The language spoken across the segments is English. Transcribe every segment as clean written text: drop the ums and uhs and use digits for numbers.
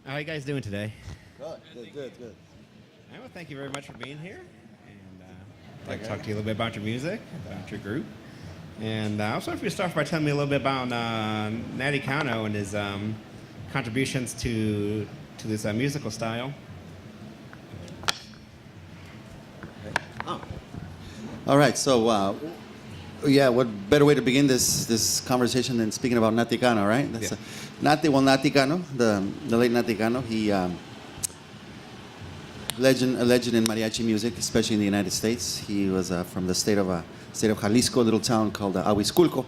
How are you guys doing today? Good. I want to thank you very much for being here. And I'd like to talk to you a little bit about your music, about your group. And I also want you to start off by telling me a little bit about Nati Cano and his contributions to this musical style. Oh. All right. So, yeah, what better way to begin this conversation than speaking about Nati Cano, right? That's Yeah. Nati Cano, the late Nati Cano. He a legend in mariachi music, especially in the United States. He was from the state of Jalisco, a little town called Ahuizculco.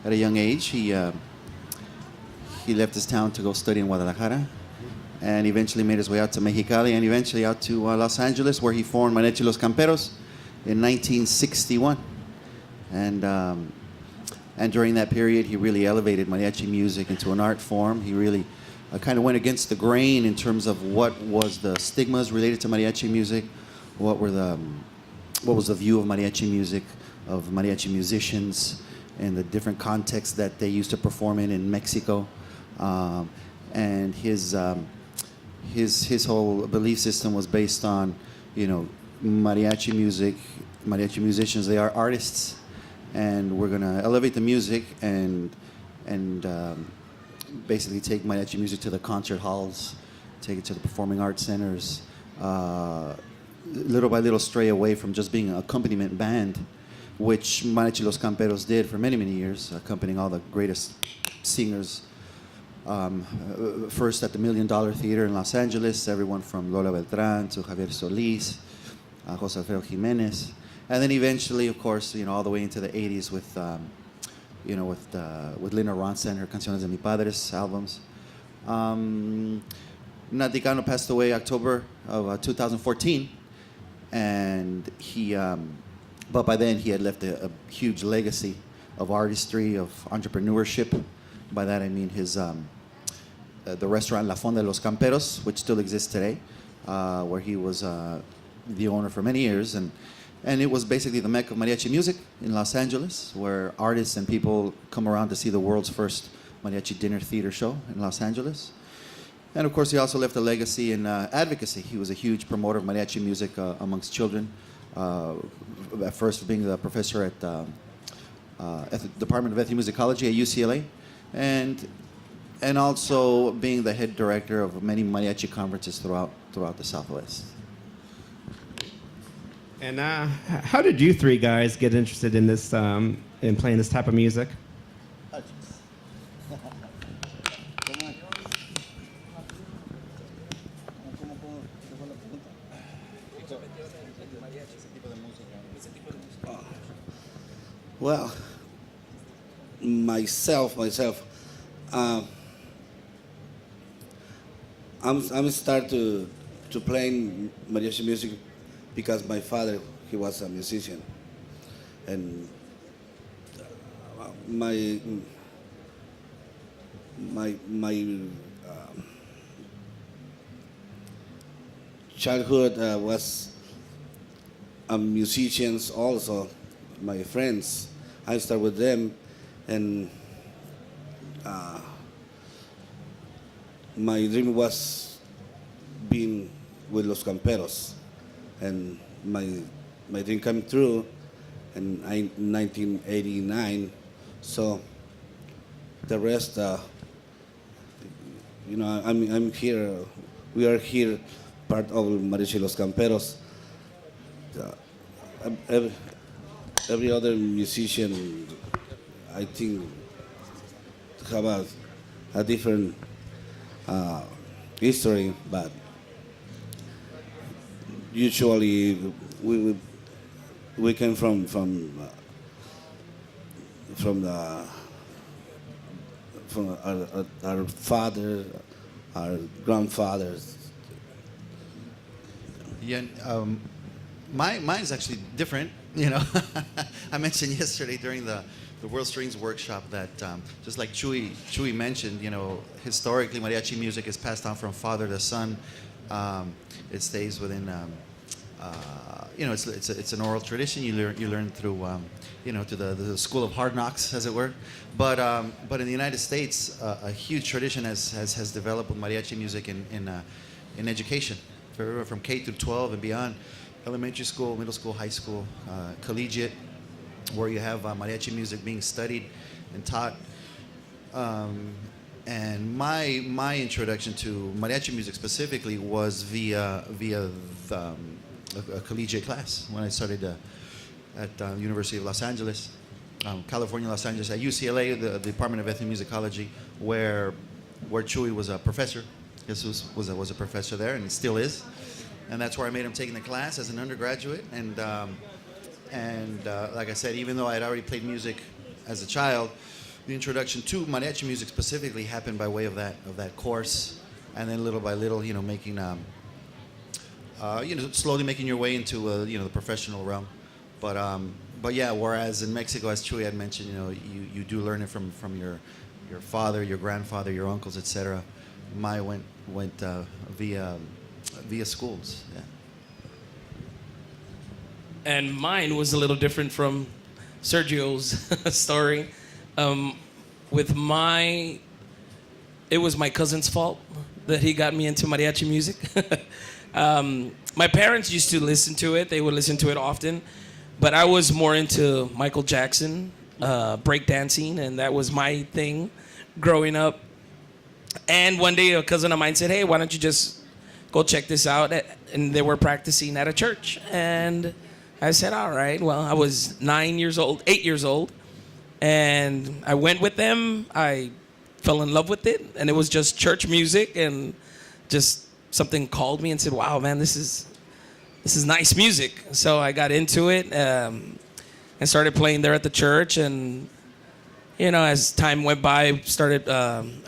At a young age, he left his town to go study in Guadalajara, and eventually made his way out to Mexicali, and eventually out to Los Angeles, where he formed Mariachi Los Camperos in 1961. And during that period, he really elevated mariachi music into an art form. He really kind of went against the grain in terms of what was the stigmas related to mariachi music, what was the view of mariachi music, of mariachi musicians, and the different contexts that they used to perform in Mexico. And his whole belief system was based on, mariachi music, mariachi musicians. They are artists, and we're gonna elevate the music and basically take mariachi music to the concert halls, take it to the performing arts centers, little by little stray away from just being an accompaniment band, which Mariachi Los Camperos did for many, many years, accompanying all the greatest singers. First at the $1 Million Theater in Los Angeles, everyone from Lola Beltran to Javier Solis, Jose Alfredo Jimenez, and then eventually, of course, all the way into the '80s with Linda Ronstadt and her Canciones de Mi Padres albums. Nati Cano passed away October of 2014, and but by then he had left a huge legacy of artistry, of entrepreneurship. By that I mean his the restaurant La Fonda de los Camperos, which still exists today, where he was the owner for many years, and it was basically the mecca of mariachi music in Los Angeles, where artists and people come around to see the world's first mariachi dinner theater show in Los Angeles. And of course, he also left a legacy in advocacy. He was a huge promoter of mariachi music amongst children, at first being the professor at the Department of Ethnomusicology at UCLA, and also being the head director of many mariachi conferences throughout the Southwest. And how did you three guys get interested in this, in playing this type of music? Well, myself, I'm start to playing mariachi music because my father, he was a musician, and my childhood was musicians also. My friends, I start with them, and my dream was being with Los Camperos, and my dream came true in 1989. So the rest, I'm here. We are here, part of Mariachi Los Camperos. Every other musician, I think, have a different history, but usually we came from our father, our grandfathers. Yeah, mine's actually different. I mentioned yesterday during the World Strings workshop that just like Chuy mentioned, historically mariachi music is passed on from father to son. It stays within it's an oral tradition. You learn through through the school of hard knocks, as it were. But in the United States, a huge tradition has developed with mariachi music in education, from K through 12 and beyond, elementary school, middle school, high school, collegiate, where you have mariachi music being studied and taught. And my introduction to mariachi music specifically was via a collegiate class when I started at University of Los Angeles, California, Los Angeles, at UCLA, the Department of Ethnomusicology, where Chuy was a professor. Jesus was a professor there and still is, and that's where I made him taking the class as an undergraduate. And like I said, even though I had already played music as a child, the introduction to mariachi music specifically happened by way of that course, and then little by little, making slowly making your way into the professional realm. But yeah, whereas in Mexico, as Chuy had mentioned, you do learn it from your father, your grandfather, your uncles, etc. My went via schools. Yeah. And mine was a little different from Sergio's story. It was my cousin's fault that he got me into mariachi music. My parents used to listen to it. They would listen to it often. But I was more into Michael Jackson, breakdancing, and that was my thing growing up. And one day a cousin of mine said, hey, why don't you just go check this out? And they were practicing at a church. And I said, all right. Well, I was 8 years old. And I went with them. I fell in love with it. And it was just church music. And just something called me and said, wow, man, this is nice music. So I got into it and started playing there at the church. And, as time went by, started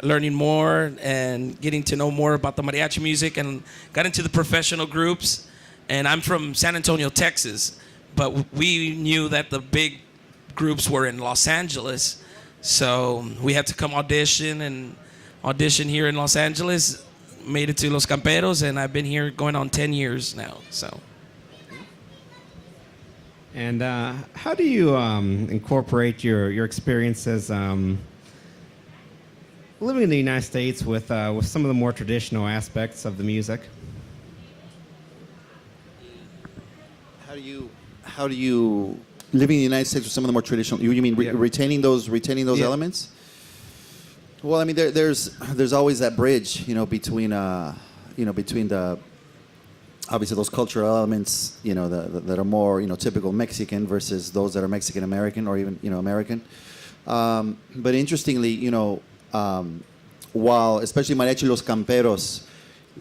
learning more and getting to know more about the mariachi music and got into the professional groups. And I'm from San Antonio, Texas. But we knew that the big groups were in Los Angeles. So we had to come audition here in Los Angeles. Made it to Los Camperos, and I've been here going on 10 years now. So. And how do you incorporate your experiences living in the United States with some of the more traditional aspects of the music? How do you living in the United States with some of the more traditional? You mean retaining those Yeah. elements? Well, I mean, there's always that bridge, between the obviously those cultural elements, that are more, typical Mexican versus those that are Mexican American or even, American. But interestingly, while especially Mariachi Los Camperos,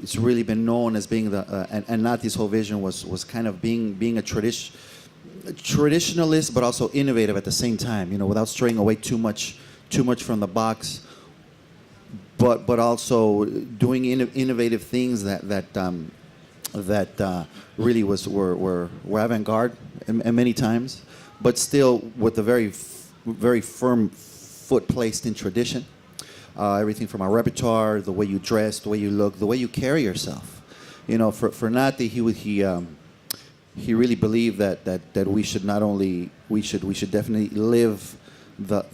it's really been known as being and Nati's whole vision was kind of being a traditionalist, but also innovative at the same time, without straying away too much from the box. But also doing innovative things that really were avant-garde and many times, but still with a very firm foot placed in tradition. Everything from our repertoire, the way you dress, the way you look, the way you carry yourself. For Nati, he really believed that we should not only we should definitely live the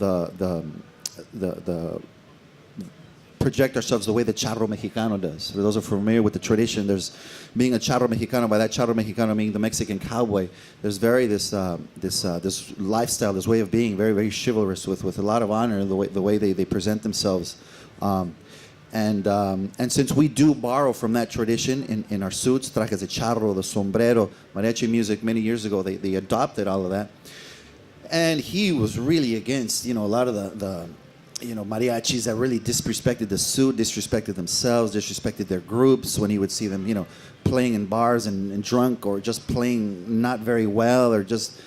project ourselves the way the charro mexicano does. For those who are familiar with the tradition, there's being a charro mexicano. By that charro mexicano meaning the Mexican cowboy. There's this lifestyle, this way of being, very very chivalrous with a lot of honor. The way they present themselves, and since we do borrow from that tradition in our suits, trajes de charro, the sombrero, mariachi music many years ago, they adopted all of that, and he was really against a lot of the mariachis that really disrespected the suit, disrespected themselves, disrespected their groups when he would see them, playing in bars and drunk or just playing not very well or just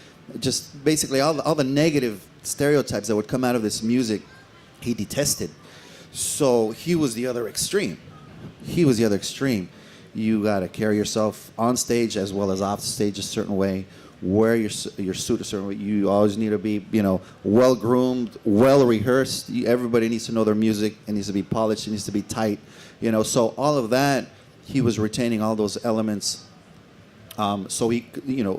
basically all the negative stereotypes that would come out of this music, he detested. So he was the other extreme. You got to carry yourself on stage as well as off stage a certain way. Wear your suit a certain way. You always need to be, well groomed, well rehearsed. Everybody needs to know their music. It needs to be polished. It needs to be tight. So all of that, he was retaining all those elements So he,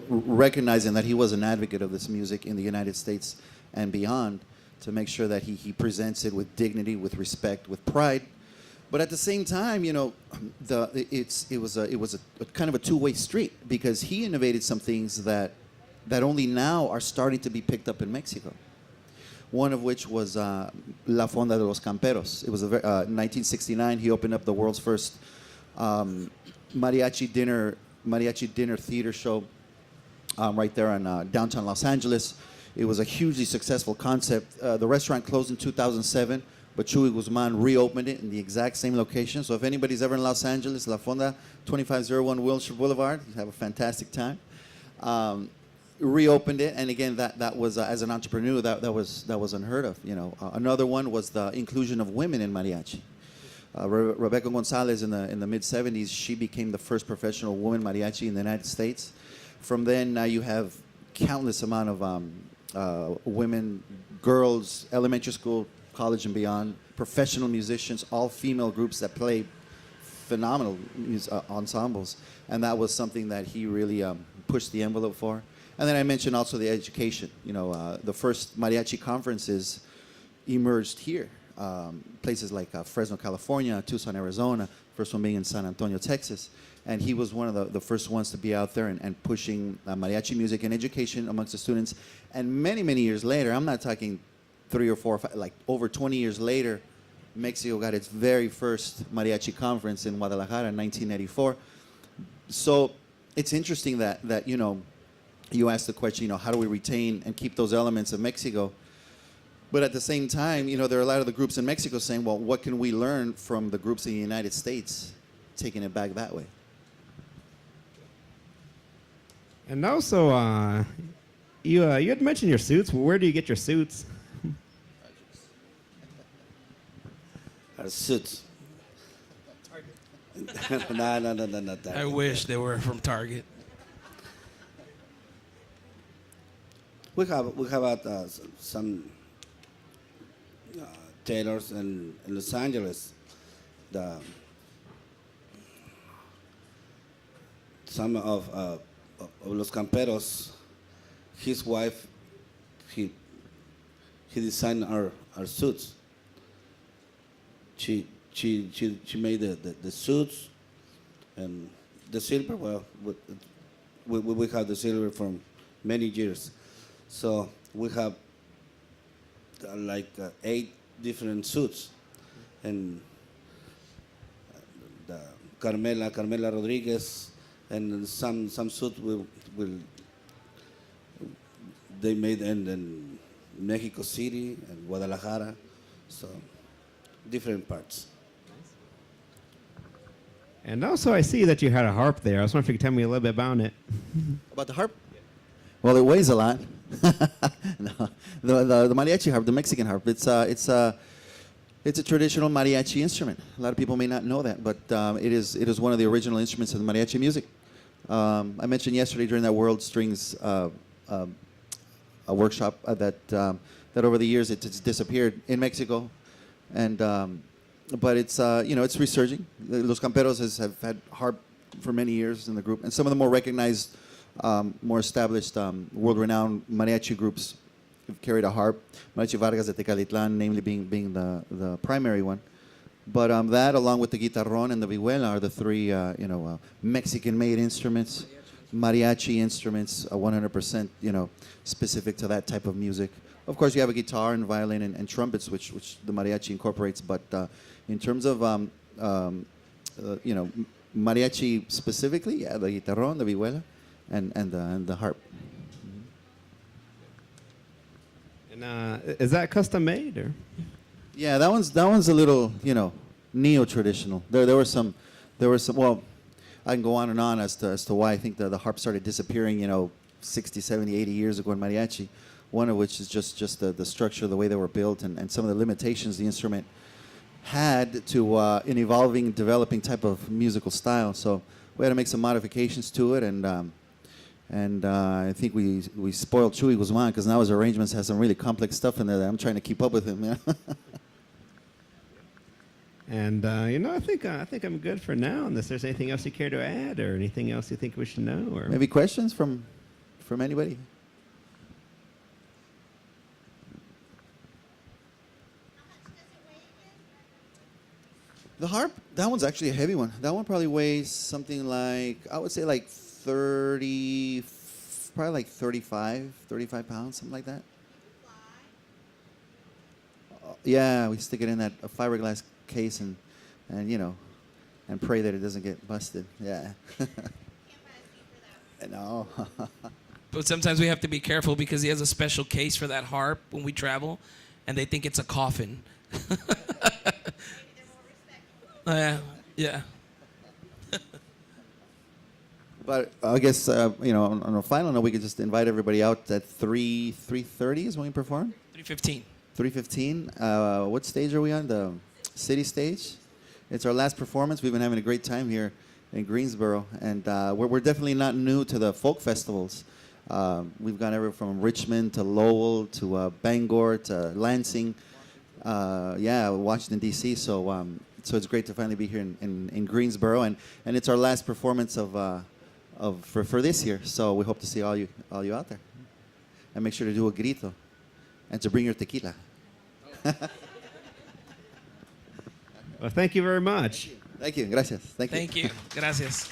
recognizing that he was an advocate of this music in the United States and beyond, to make sure that he presents it with dignity, with respect, with pride. But at the same time, it was a kind of a two-way street, because he innovated some things that only now are starting to be picked up in Mexico. One of which was La Fonda de los Camperos. It was 1969. He opened up the world's first mariachi dinner theater show right there in downtown Los Angeles. It was a hugely successful concept. The restaurant closed in 2007, but Chuy Guzman reopened it in the exact same location. So if anybody's ever in Los Angeles, La Fonda, 2501 Wilshire Boulevard, you have a fantastic time. Reopened it, and again, that was as an entrepreneur, that was unheard of. Another one was the inclusion of women in mariachi. Rebecca Gonzalez in the mid '70s, she became the first professional woman mariachi in the United States. From then, now you have countless amount of women, girls, elementary school, college and beyond, professional musicians, all female groups that play phenomenal ensembles, and that was something that he really pushed the envelope for. And then I mentioned also the education. The first mariachi conferences emerged here. Places like Fresno, California, Tucson, Arizona, first one being in San Antonio, Texas. And he was one of the first ones to be out there and pushing mariachi music and education amongst the students. And many, many years later, I'm not talking 3 or 4 or 5, like over 20 years later, Mexico got its very first mariachi conference in Guadalajara in 1984. So it's interesting that you asked the question, how do we retain and keep those elements of Mexico? But at the same time, there are a lot of the groups in Mexico saying, well, what can we learn from the groups in the United States, taking it back that way? And also, you had mentioned your suits. Well, where do you get your suits? Our suits. No, not that. I wish they were from Target. We have some tailors in Los Angeles. Some of Los Camperos, his wife, he designed our suits. She made the suits, and the silver. Well, we have the silver from many years. So we have 8 different suits, and the Carmela Rodriguez, and some suits they made in Mexico City and Guadalajara, so different parts. And also, I see that you had a harp there. I was wondering if you could tell me a little bit about it. About the harp? Well, it weighs a lot. No, the mariachi harp, the Mexican harp, it's a traditional mariachi instrument. A lot of people may not know that, but it is one of the original instruments of the mariachi music. I mentioned yesterday during that World Strings a workshop that over the years it's disappeared in Mexico, and but it's it's resurging. Los Camperos have had harp for many years in the group, and some of the more recognized, more established, world-renowned mariachi groups have carried a harp. Mariachi Vargas de Tecalitlan, namely being the primary one. But that, along with the guitarrón and the vihuela, are the three Mexican-made instruments, mariachi instruments, 100% specific to that type of music. Of course, you have a guitar and violin and trumpets, which the mariachi incorporates. But in terms of mariachi specifically, yeah, the guitarrón, the vihuela, and the harp. And is that custom made or? Yeah, that one's a little neo-traditional. There were some. Well, I can go on and on as to why I think the harp started disappearing 60, 70, 80 years ago in mariachi. One of which is just the structure, the way they were built, and some of the limitations the instrument had to an evolving, developing type of musical style. So we had to make some modifications to it, and I think we spoiled Chuy Guzman because now his arrangements have some really complex stuff in there that I'm trying to keep up with him. And I think I'm good for now. Unless there's anything else you care to add, or anything else you think we should know, or Maybe questions from anybody? The harp, that one's actually a heavy one. That one probably weighs something like, I would say like 30, probably like 35 pounds, something like that. Yeah, we stick it in a fiberglass case and and pray that it doesn't get busted. Yeah. No. But sometimes we have to be careful because he has a special case for that harp when we travel, and they think it's a coffin. Yeah. But I guess on a final note, we could just invite everybody out at 3:30 is when we perform. 3:15. 3:15. What stage are we on? The city stage. It's our last performance. We've been having a great time here in Greensboro, and we're definitely not new to the folk festivals. We've gone everywhere from Richmond to Lowell to Bangor to Lansing. Washington D.C. So it's great to finally be here in Greensboro, and it's our last performance for this year. So we hope to see all you out there, and make sure to do a grito, and to bring your tequila. Well, thank you very much. Thank you. Gracias. Thank you. Thank you. Gracias.